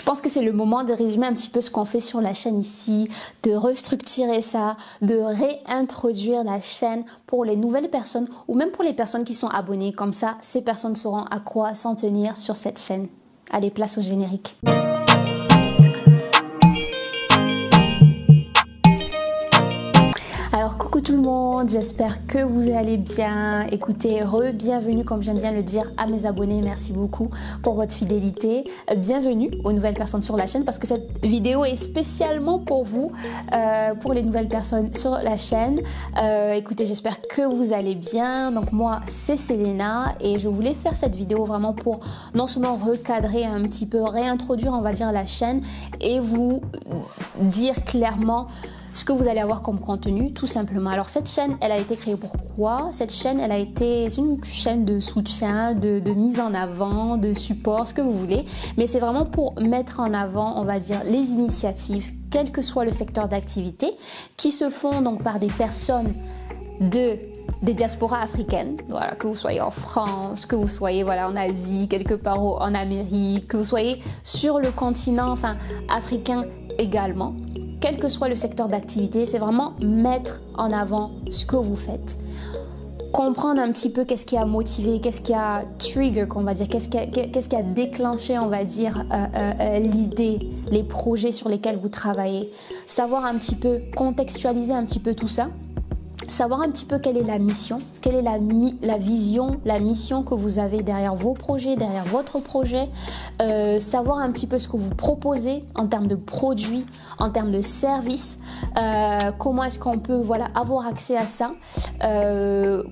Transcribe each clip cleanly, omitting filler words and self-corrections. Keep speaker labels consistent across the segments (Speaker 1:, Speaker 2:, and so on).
Speaker 1: pense que c'est le moment de résumer un petit peu ce qu'on fait sur la chaîne ici, de restructurer ça, de réintroduire la chaîne pour les nouvelles personnes ou même pour les personnes qui sont abonnées. Comme ça, ces personnes sauront à quoi s'en tenir sur cette chaîne. Allez, place au générique. Alors coucou tout le monde, j'espère que vous allez bien. Écoutez, bienvenue comme j'aime bien le dire à mes abonnés, merci beaucoup pour votre fidélité. Bienvenue aux nouvelles personnes sur la chaîne parce que cette vidéo est spécialement pour vous, pour les nouvelles personnes sur la chaîne. Écoutez, j'espère que vous allez bien. Donc moi c'est Selena et je voulais faire cette vidéo vraiment pour non seulement recadrer un petit peu, réintroduire on va dire la chaîne et vous dire clairement ce que vous allez avoir comme contenu, tout simplement. Alors cette chaîne, elle a été créée pour quoi? Cette chaîne, c'est une chaîne de soutien, de mise en avant, de support, ce que vous voulez. Mais c'est vraiment pour mettre en avant, on va dire, les initiatives, quel que soit le secteur d'activité, qui se font donc par des personnes des diasporas africaines, voilà, que vous soyez en France, que vous soyez voilà, en Asie, quelque part en Amérique, que vous soyez sur le continent africain également. Quel que soit le secteur d'activité, c'est vraiment mettre en avant ce que vous faites. Comprendre un petit peu qu'est-ce qui a motivé, qu'est-ce qui a trigger, qu'on va dire, qu'est-ce qui a déclenché, on va dire, l'idée, les projets sur lesquels vous travaillez. Savoir un petit peu, contextualiser un petit peu tout ça. Savoir un petit peu quelle est la mission, quelle est la vision, la mission que vous avez derrière vos projets, derrière votre projet. Savoir un petit peu ce que vous proposez en termes de produits, en termes de services. Comment est-ce qu'on peut voilà, avoir accès à ça.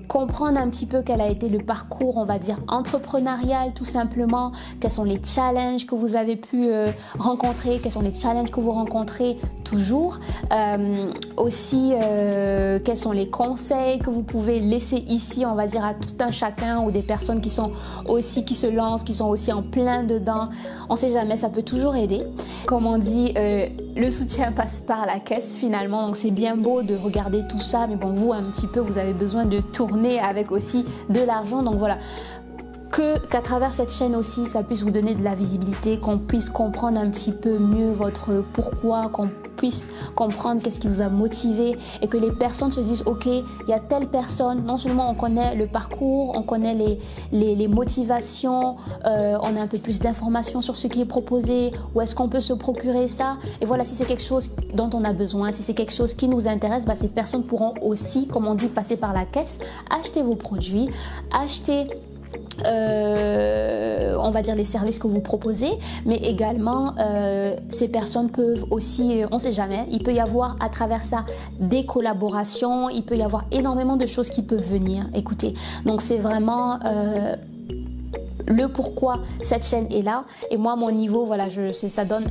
Speaker 1: Comprendre un petit peu quel a été le parcours, on va dire, entrepreneurial tout simplement. Quels sont les challenges que vous avez pu rencontrer, quels sont les challenges que vous rencontrez toujours. Aussi, quels sont les conseils que vous pouvez laisser ici, on va dire, à tout un chacun ou des personnes qui sont aussi, qui se lancent, qui sont aussi en plein dedans. On sait jamais, ça peut toujours aider. Comme on dit, le soutien passe par la caisse finalement, donc c'est bien beau de regarder tout ça, mais bon, vous un petit peu, vous avez besoin de tourner avec aussi de l'argent, donc voilà. Qu'à travers cette chaîne aussi, ça puisse vous donner de la visibilité, qu'on puisse comprendre un petit peu mieux votre pourquoi, qu'on puisse comprendre qu'est-ce qui vous a motivé et que les personnes se disent ok, il y a telle personne, non seulement on connaît le parcours, on connaît les motivations, on a un peu plus d'informations sur ce qui est proposé, où est-ce qu'on peut se procurer ça, et voilà, si c'est quelque chose dont on a besoin, si c'est quelque chose qui nous intéresse, bah, ces personnes pourront aussi, comme on dit, passer par la caisse, acheter vos produits, acheter on va dire les services que vous proposez, mais également ces personnes peuvent aussi, on sait jamais, il peut y avoir à travers ça des collaborations, il peut y avoir énormément de choses qui peuvent venir, écoutez, donc c'est vraiment le pourquoi cette chaîne est là. Et moi, mon niveau, voilà, ça donne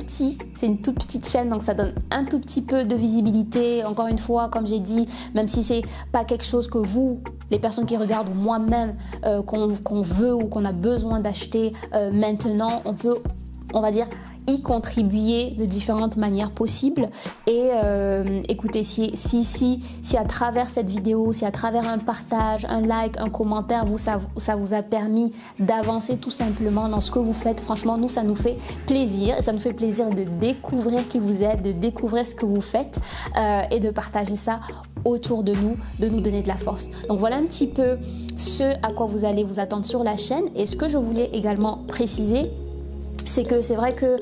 Speaker 1: c'est une toute petite chaîne, donc ça donne un tout petit peu de visibilité. Encore une fois, comme j'ai dit, même si c'est pas quelque chose que vous, les personnes qui regardent, ou moi-même, qu'on veut ou qu'on a besoin d'acheter maintenant, on peut, on va dire, y contribuer de différentes manières possibles. Et écoutez, si à travers cette vidéo, si à travers un partage, un like, un commentaire, ça vous a permis d'avancer tout simplement dans ce que vous faites, franchement nous ça nous fait plaisir, et ça nous fait plaisir de découvrir qui vous êtes, de découvrir ce que vous faites et de partager ça autour de nous donner de la force. Donc voilà un petit peu ce à quoi vous allez vous attendre sur la chaîne. Et ce que je voulais également préciser, c'est que c'est vrai que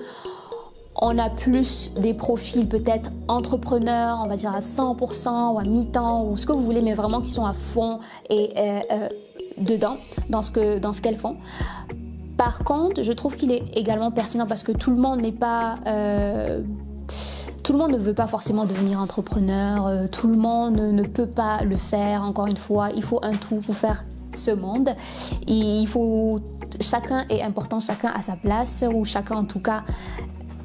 Speaker 1: on a plus des profils peut-être entrepreneurs, on va dire à 100% ou à mi-temps ou ce que vous voulez, mais vraiment qui sont à fond et dedans, dans ce qu'elles font. Par contre, je trouve qu'il est également pertinent parce que tout le monde n'est pas... tout le monde ne veut pas forcément devenir entrepreneur, tout le monde ne peut pas le faire, encore une fois, il faut un tout pour faire ce monde. Il faut, chacun est important, chacun à sa place, ou chacun en tout cas,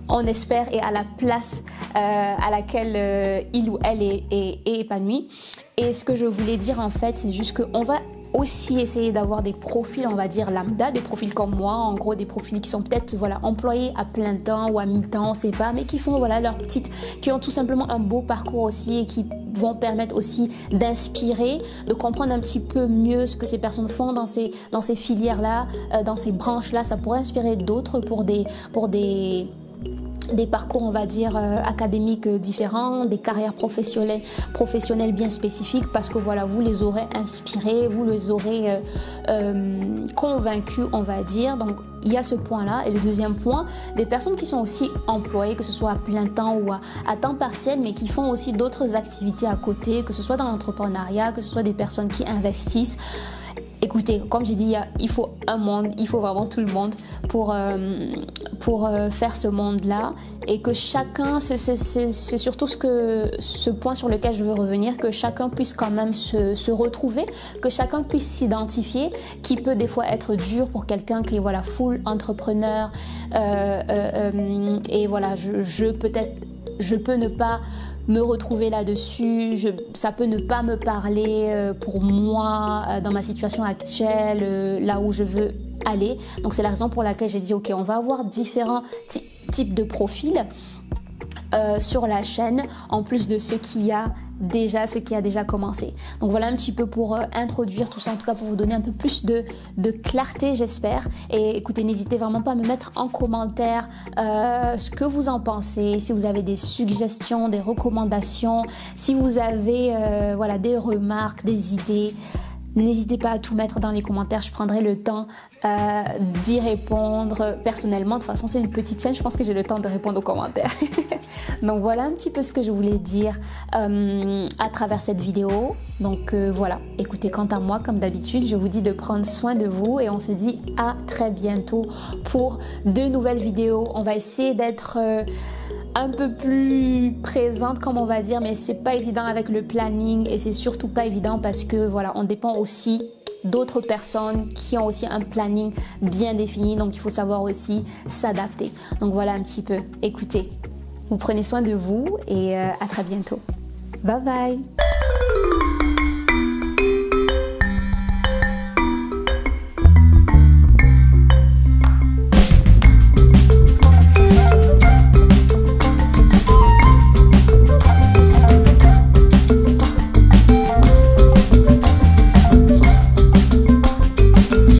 Speaker 1: on espère, est à la place à laquelle il ou elle est épanoui. Et ce que je voulais dire en fait, c'est juste qu'on va aussi essayer d'avoir des profils, on va dire lambda, des profils comme moi, en gros des profils qui sont peut-être voilà, employés à plein temps ou à mi-temps, on sait pas, mais qui font voilà, leur petite, qui ont tout simplement un beau parcours aussi et qui vont permettre aussi d'inspirer, de comprendre un petit peu mieux ce que ces personnes font dans ces filières-là, dans ces branches-là. Ça pourrait inspirer d'autres pour des parcours, on va dire, académiques différents, des carrières professionnelles bien spécifiques, parce que voilà, vous les aurez inspirés, vous les aurez convaincus, on va dire. Donc il y a ce point-là. Et le deuxième point, des personnes qui sont aussi employées, que ce soit à plein temps ou à temps partiel, mais qui font aussi d'autres activités à côté, que ce soit dans l'entrepreneuriat, que ce soit des personnes qui investissent. Écoutez, comme j'ai dit, il faut un monde, il faut vraiment tout le monde pour faire ce monde-là, et que chacun, c'est surtout ce point sur lequel je veux revenir, que chacun puisse quand même se retrouver, que chacun puisse s'identifier, qui peut des fois être dur pour quelqu'un qui est voilà, full entrepreneur, et voilà, je peux ne pas me retrouver là-dessus, ça peut ne pas me parler pour moi dans ma situation actuelle, là où je veux aller. Donc c'est la raison pour laquelle j'ai dit ok, on va avoir différents types de profils sur la chaîne, en plus de ce qui a déjà commencé. Donc voilà un petit peu pour introduire tout ça, en tout cas pour vous donner un peu plus de clarté, j'espère. Et écoutez, n'hésitez vraiment pas à me mettre en commentaire ce que vous en pensez, si vous avez des suggestions, des recommandations, si vous avez voilà, des remarques, des idées. N'hésitez pas à tout mettre dans les commentaires, je prendrai le temps d'y répondre personnellement. De toute façon, c'est une petite chaîne, je pense que j'ai le temps de répondre aux commentaires. Donc voilà un petit peu ce que je voulais dire à travers cette vidéo. Donc voilà, écoutez, quant à moi, comme d'habitude, je vous dis de prendre soin de vous et on se dit à très bientôt pour de nouvelles vidéos. On va essayer d'être un peu plus présente, comme on va dire, mais c'est pas évident avec le planning, et c'est surtout pas évident parce que voilà, on dépend aussi d'autres personnes qui ont aussi un planning bien défini, donc il faut savoir aussi s'adapter. Donc voilà un petit peu. Écoutez, vous prenez soin de vous et à très bientôt. Bye bye.